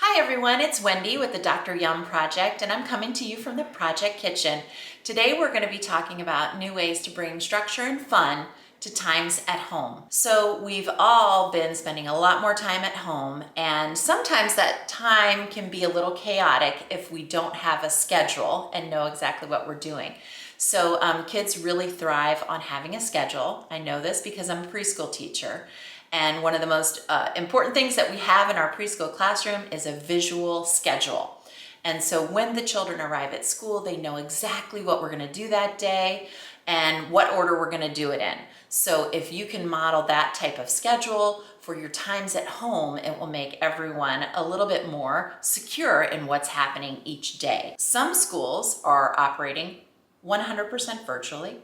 Hi everyone, it's Wendy with the Dr. Yum Project, and I'm coming to you from the Project Kitchen. Today we're going to be talking about new ways to bring structure and fun to times at home. So we've all been spending a lot more time at home, and sometimes that time can be a little chaotic if we don't have a schedule and know exactly what we're doing. So kids really thrive on having a schedule. I know this because I'm a preschool teacher. And one of the most important things that we have in our preschool classroom is a visual schedule. And so when the children arrive at school, they know exactly what we're going to do that day and what order we're going to do it in. So if you can model that type of schedule for your times at home, it will make everyone a little bit more secure in what's happening each day. Some schools are operating 100% virtually.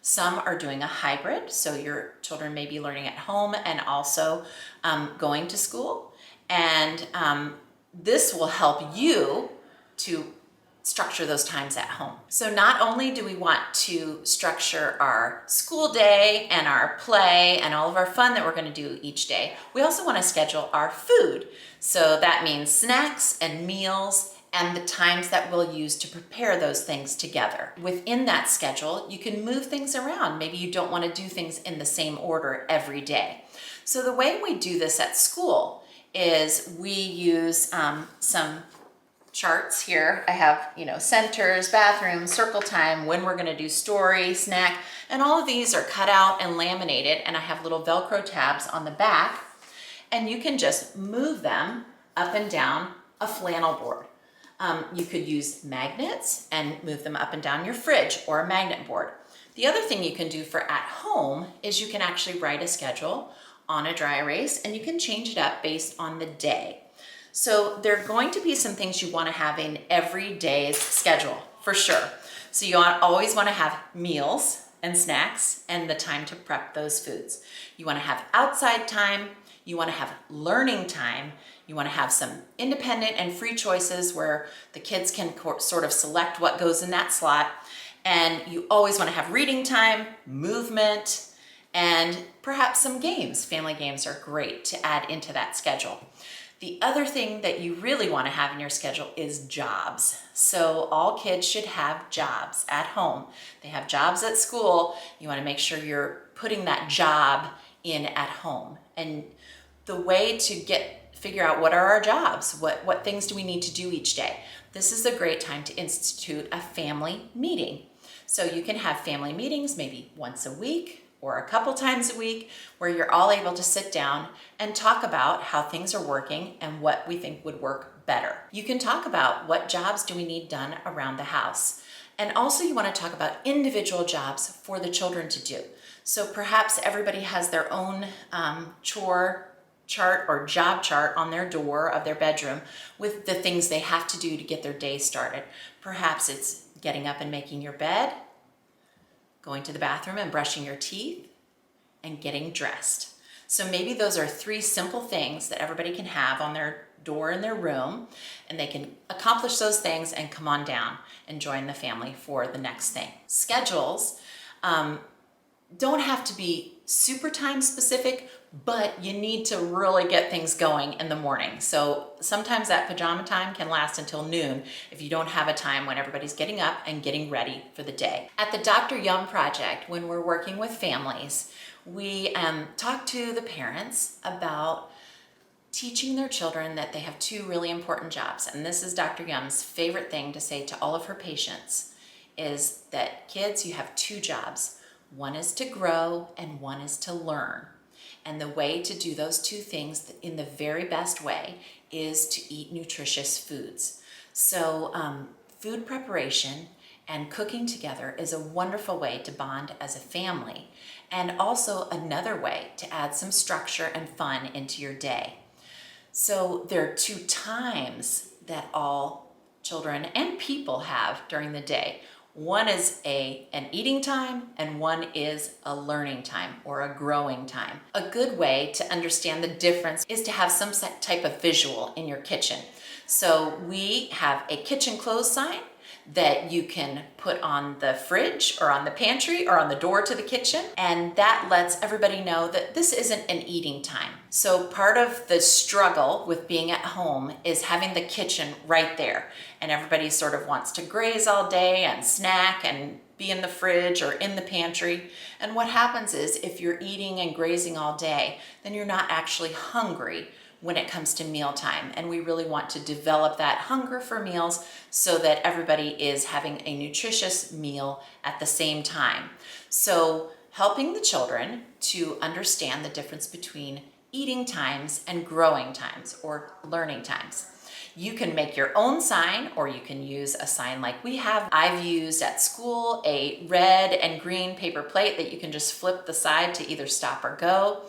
Some are doing a hybrid, so your children may be learning at home and also going to school. And this will help you to structure those times at home. So not only do we want to structure our school day and our play and all of our fun that we're going to do each day, we also want to schedule our food. So that means snacks and meals and the times that we'll use to prepare those things together. Within that schedule, you can move things around. Maybe you don't want to do things in the same order every day. So the way we do this at school is we use some charts here. I have, centers, bathrooms, circle time, when we're going to do story, snack, and all of these are cut out and laminated, and I have little Velcro tabs on the back, and you can just move them up and down a flannel board. You could use magnets and move them up and down your fridge or a magnet board. The other thing you can do for at home is you can actually write a schedule on a dry erase, and you can change it up based on the day. So there are going to be some things you want to have in every day's schedule, for sure. So you always want to have meals and snacks and the time to prep those foods. You want to have outside time. You want to have learning time. You want to have some independent and free choices where the kids can sort of select what goes in that slot. And you always want to have reading time, movement, and perhaps some games. Family games are great to add into that schedule. The other thing that you really want to have in your schedule is jobs. So all kids should have jobs at home. They have jobs at school. You want to make sure you're putting that job in at home. And the way to figure out what are our jobs, what things do we need to do each day. This is a great time to institute a family meeting. So you can have family meetings maybe once a week or a couple times a week where you're all able to sit down and talk about how things are working and what we think would work better. You can talk about what jobs do we need done around the house. And also you want to talk about individual jobs for the children to do. So perhaps everybody has their own chore chart or job chart on their door of their bedroom with the things they have to do to get their day started. Perhaps it's getting up and making your bed, going to the bathroom and brushing your teeth, and getting dressed. So maybe those are 3 simple things that everybody can have on their door in their room, and they can accomplish those things and come on down and join the family for the next thing. Schedules don't have to be super time specific, but you need to really get things going in the morning. So sometimes that pajama time can last until noon if you don't have a time when everybody's getting up and getting ready for the day. At the Dr. Yum Project, when we're working with families, we talk to the parents about teaching their children that they have 2 really important jobs. And this is Dr. Yum's favorite thing to say to all of her patients, is that kids, you have 2 jobs. One is to grow and one is to learn. And the way to do those 2 things in the very best way is to eat nutritious foods. So food preparation and cooking together is a wonderful way to bond as a family, and also another way to add some structure and fun into your day. So there are 2 times that all children and people have during the day. One is an eating time, and one is a learning time or a growing time. A good way to understand the difference is to have some type of visual in your kitchen. So we have a kitchen close sign that you can put on the fridge or on the pantry or on the door to the kitchen. And that lets everybody know that this isn't an eating time. So part of the struggle with being at home is having the kitchen right there. And everybody sort of wants to graze all day and snack and be in the fridge or in the pantry. And what happens is if you're eating and grazing all day, then you're not actually hungry when it comes to mealtime. And we really want to develop that hunger for meals so that everybody is having a nutritious meal at the same time. So helping the children to understand the difference between eating times and growing times or learning times. You can make your own sign, or you can use a sign like we have. I've used at school a red and green paper plate that you can just flip the side to either stop or go.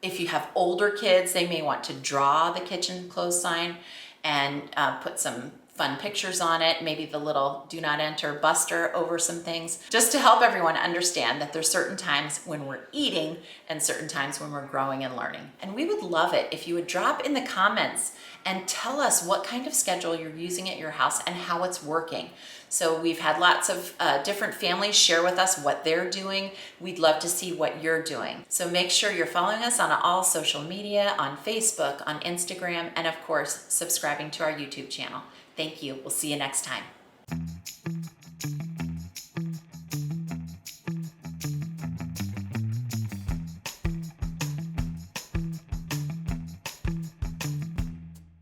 If you have older kids, they may want to draw the kitchen close sign and put some fun pictures on it, maybe the little do not enter buster over some things, just to help everyone understand that there's certain times when we're eating and certain times when we're growing and learning. And we would love it if you would drop in the comments and tell us what kind of schedule you're using at your house and how it's working. So we've had lots of different families share with us what they're doing. We'd love to see what you're doing. So make sure you're following us on all social media, on Facebook, on Instagram, and of course, subscribing to our YouTube channel. Thank you. We'll see you next time.